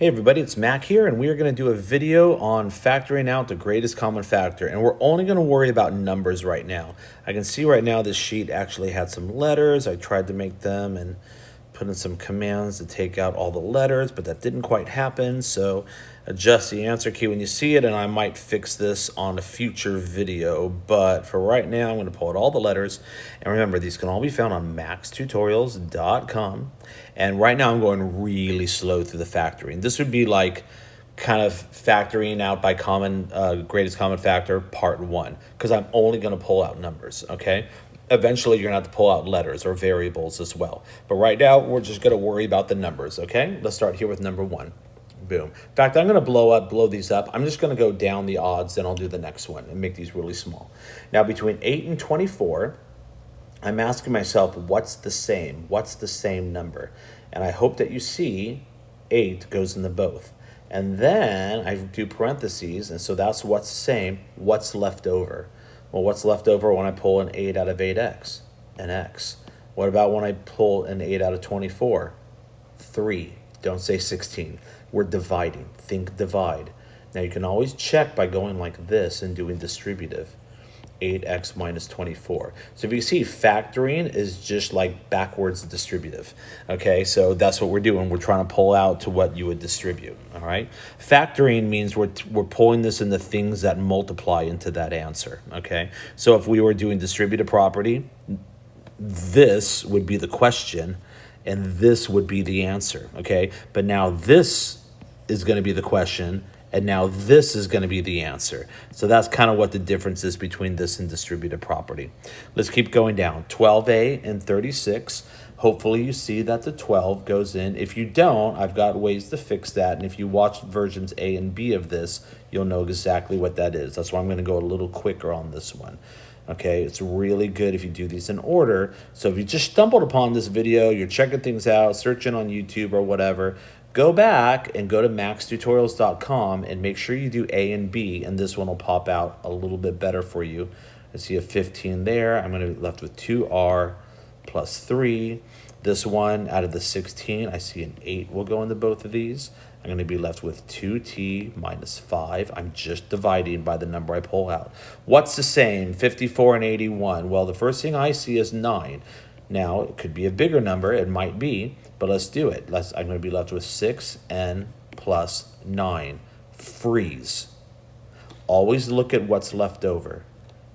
Hey everybody, it's Mac here, and we are going to do a video on factoring out the greatest common factor, and we're only going to worry about numbers right now. I can see right now this sheet actually had some letters. I tried to make them and put in some commands to take out all the letters, but that didn't quite happen, so adjust the answer key when you see it, and I might fix this on a future video, but for right now, I'm going to pull out all the letters, and remember, these can all be found on maxtutorials.com, and right now I'm going really slow through the factoring. This would be like kind of factoring out by greatest common factor part 1, because I'm only going to pull out numbers, okay? Eventually, you're going to have to pull out letters or variables as well. But right now, we're just going to worry about the numbers, okay? Let's start here with number 1. Boom. In fact, I'm going to blow these up. I'm just going to go down the odds, then I'll do the next one and make these really small. Now, between 8 and 24, I'm asking myself, what's the same? What's the same number? And I hope that you see 8 goes into both. And then I do parentheses, and so that's what's the same. What's left over? Well, what's left over when I pull an 8 out of 8x? An x. What about when I pull an 8 out of 24? 3. Don't say 16. We're dividing. Think divide. Now, you can always check by going like this and doing distributive. 8x minus 24. So if you see, factoring is just like backwards distributive. Okay, so that's what we're doing. We're trying to pull out to what you would distribute. All right, factoring means we're pulling this into things that multiply into that answer. Okay, so if we were doing distributive property, this would be the question, and this would be the answer. Okay, but now this is going to be the question, and now this is going to be the answer. So that's kind of what the difference is between this and distributive property. Let's keep going down. 12a and 36. Hopefully you see that the 12 goes in. If you don't, I've got ways to fix that. And if you watch versions A and B of this, you'll know exactly what that is. That's why I'm going to go a little quicker on this one. Okay, it's really good if you do these in order. So if you just stumbled upon this video, you're checking things out, searching on YouTube or whatever, go back and go to maxtutorials.com and make sure you do A and B, and this one will pop out a little bit better for you. I see a 15 there. I'm going to be left with 2r plus 3. This one, out of the 16, I see an 8 will go into both of these. I'm going to be left with 2t minus 5. I'm just dividing by the number I pull out. What's the same? 54 and 81. Well, the first thing I see is 9. Now, it could be a bigger number. It might be, but let's do it. I'm going to be left with 6n plus 9. Freeze. Always look at what's left over.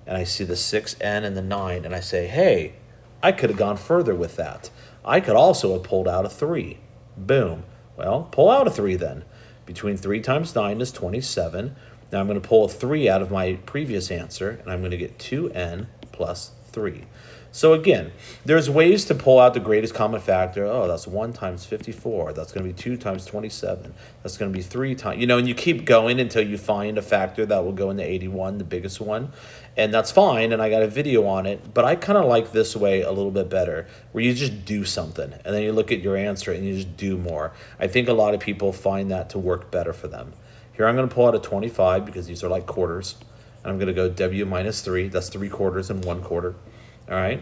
And I see the 6n and the 9, and I say, hey, I could have gone further with that. I could also have pulled out a 3. Boom. Well, pull out a 3 then. Between 3 times 9 is 27. Now I'm going to pull a 3 out of my previous answer, and I'm going to get 2n plus 3. So again, there's ways to pull out the greatest common factor. Oh, that's 1 times 54. That's going to be 2 times 27. That's going to be 3 times, and you keep going until you find a factor that will go into 81, the biggest one. And that's fine, and I got a video on it. But I kind of like this way a little bit better, where you just do something, and then you look at your answer, and you just do more. I think a lot of people find that to work better for them. Here I'm going to pull out a 25, because these are like quarters. And I'm going to go w minus 3. That's 3 quarters and 1 quarter. All right,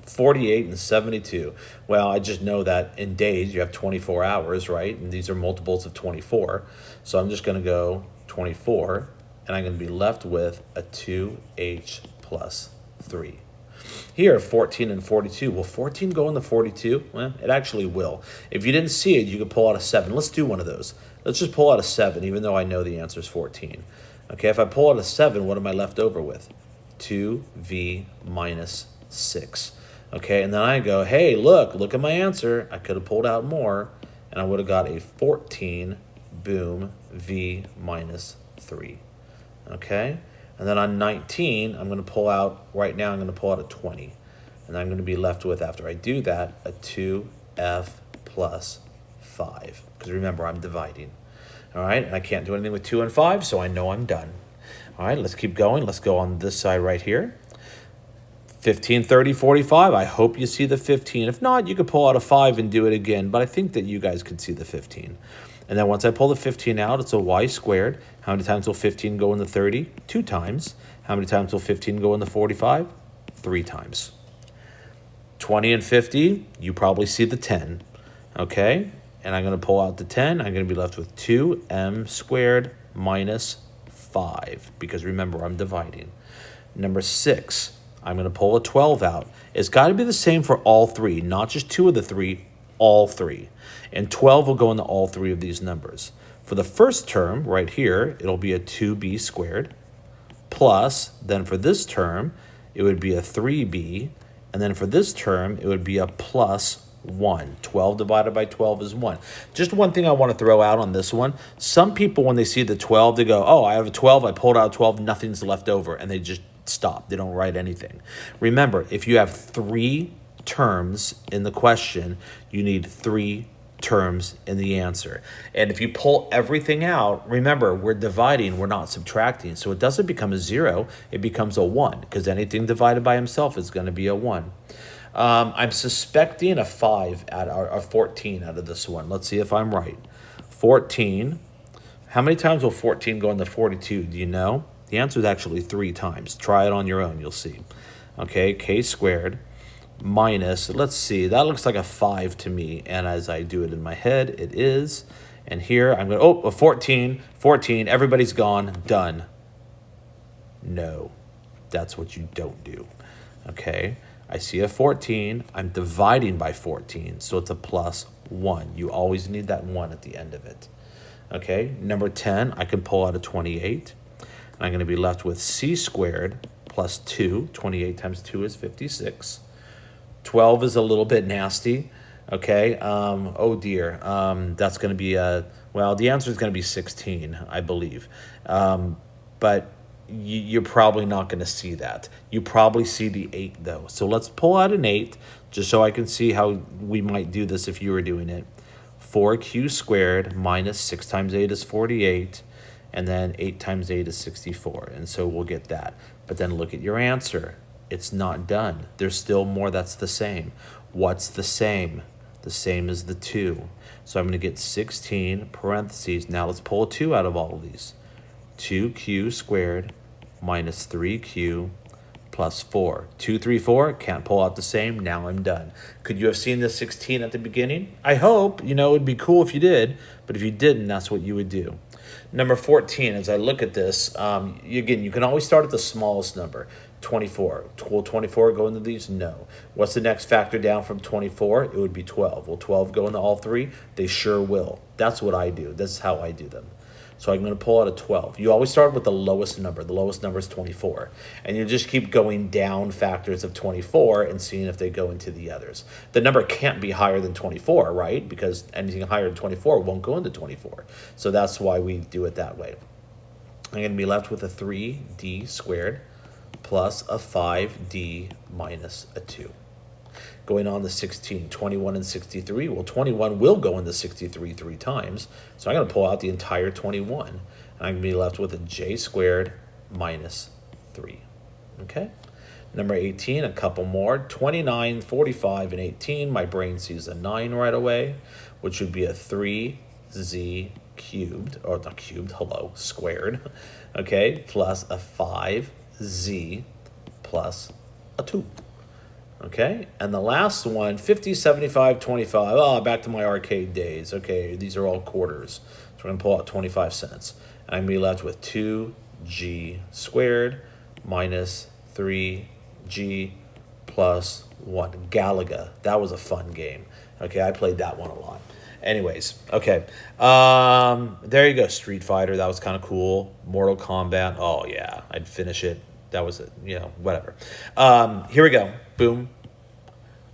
48 and 72. Well, I just know that in days you have 24 hours, right? And these are multiples of 24. So I'm just going to go 24, and I'm going to be left with a 2h plus 3. Here, 14 and 42. Will 14 go in the 42? Well, it actually will. If you didn't see it, you could pull out a 7. Let's do one of those. Let's just pull out a 7, even though I know the answer is 14. Okay, if I pull out a 7, what am I left over with? 2v minus 6. Okay, and then I go, hey, look at my answer. I could have pulled out more, and I would have got a 14, boom, v minus 3. Okay, and then on 19, I'm going to pull out, right now I'm going to pull out a 20. And I'm going to be left with, after I do that, a 2f plus 5. Because remember, I'm dividing. All right, and I can't do anything with 2 and 5, so I know I'm done. All right, let's keep going. Let's go on this side right here. 15, 30, 45. I hope you see the 15. If not, you could pull out a 5 and do it again, but I think that you guys could see the 15. And then once I pull the 15 out, it's a y squared. How many times will 15 go in the 30? 2 times. How many times will 15 go in the 45? 3 times. 20 and 50, you probably see the 10. Okay? and I'm going to pull out the 10. I'm going to be left with 2m squared minus 5, because remember, I'm dividing. Number 6, I'm going to pull a 12 out. It's got to be the same for all three, not just two of the three, all three. And 12 will go into all three of these numbers. For the first term right here, it'll be a 2b squared, plus, then for this term, it would be a 3b, and then for this term, it would be a plus 1. 12 divided by 12 is 1. Just one thing I want to throw out on this one. Some people, when they see the 12, they go, oh, I have a 12, I pulled out a 12, nothing's left over, and they just stop. They don't write anything. Remember, if you have 3 terms in the question, you need 3 terms in the answer. And if you pull everything out, remember, we're dividing, we're not subtracting. So it doesn't become a 0, it becomes a 1, because anything divided by himself is going to be a 1. I'm suspecting a 5 or 14 out of this one. Let's see if I'm right. 14. How many times will 14 go into 42? Do you know? The answer is actually 3 times. Try it on your own, you'll see. Okay, k squared minus, let's see, that looks like a 5 to me, and as I do it in my head, it is. And here I'm going to, oh, a 14, everybody's gone, done. No, that's what you don't do. Okay, I see a 14, I'm dividing by 14, so it's a plus 1. You always need that 1 at the end of it. Okay, number 10, I can pull out a 28, and I'm going to be left with c squared plus 2. 28 times 2 is 56. 12 is a little bit nasty, okay? Oh dear, that's going to be well, the answer is going to be 16, I believe. But you're probably not going to see that. You probably see the 8, though. So let's pull out an 8, just so I can see how we might do this if you were doing it. 4q squared minus 6 times 8 is 48, and then 8 times 8 is 64, and so we'll get that. But then look at your answer. It's not done. There's still more that's the same. What's the same? The same as the 2. So I'm going to get 16 parentheses. Now let's pull a 2 out of all of these. 2q squared minus 3q plus 4. 2, 3, 4. Can't pull out the same. Now I'm done. Could you have seen the 16 at the beginning? I hope. You know, it'd be cool if you did. But if you didn't, that's what you would do. Number 14, as I look at this, again, you can always start at the smallest number. 24. Will 24 go into these? No. What's the next factor down from 24? It would be 12. Will 12 go into all three? They sure will. That's what I do. This is how I do them. So I'm going to pull out a 12. You always start with the lowest number. The lowest number is 24. And you just keep going down factors of 24 and seeing if they go into the others. The number can't be higher than 24, right? Because anything higher than 24 won't go into 24. So that's why we do it that way. I'm going to be left with a 3d squared plus a 5d minus a 2. Going on to 16, 21 and 63. Well, 21 will go into 63 3 times. So I'm going to pull out the entire 21. And I'm going to be left with a j squared minus 3. Okay? Number 18, a couple more. 29, 45, and 18. My brain sees a 9 right away, which would be a 3z cubed, or not cubed, hello, squared. Okay? Plus a 5z plus a 2. Okay, and the last one, 50, 75, 25. Oh, back to my arcade days. Okay, these are all quarters. So we're going to pull out 25 cents. And I'm going to be left with 2g squared minus 3g plus 1. Galaga. That was a fun game. Okay, I played that one a lot. Anyways, okay. There you go. Street Fighter. That was kind of cool. Mortal Kombat. Oh, yeah. I'd finish it. That was it. You know, whatever. Here we go. Boom.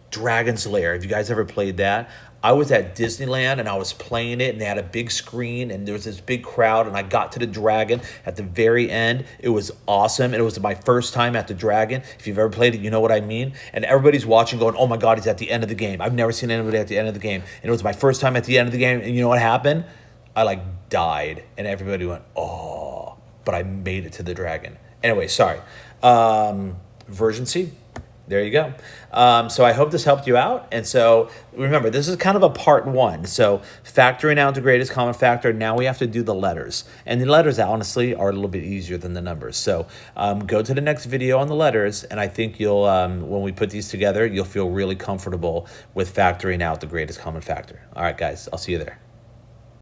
Dragon's Lair. Have you guys ever played that? I was at Disneyland and I was playing it and they had a big screen and there was this big crowd and I got to the dragon at the very end. It was awesome. And it was my first time at the dragon. If you've ever played it, you know what I mean. And everybody's watching going, oh my God, he's at the end of the game. I've never seen anybody at the end of the game. And it was my first time at the end of the game. And you know what happened? I like died and everybody went, oh, but I made it to the dragon. Anyway, sorry. Version C. There you go. So I hope this helped you out. And so remember, this is kind of a part one. So factoring out the greatest common factor, now we have to do the letters. And the letters, honestly, are a little bit easier than the numbers. So go to the next video on the letters, and I think you'll, when we put these together, you'll feel really comfortable with factoring out the greatest common factor. All right, guys, I'll see you there.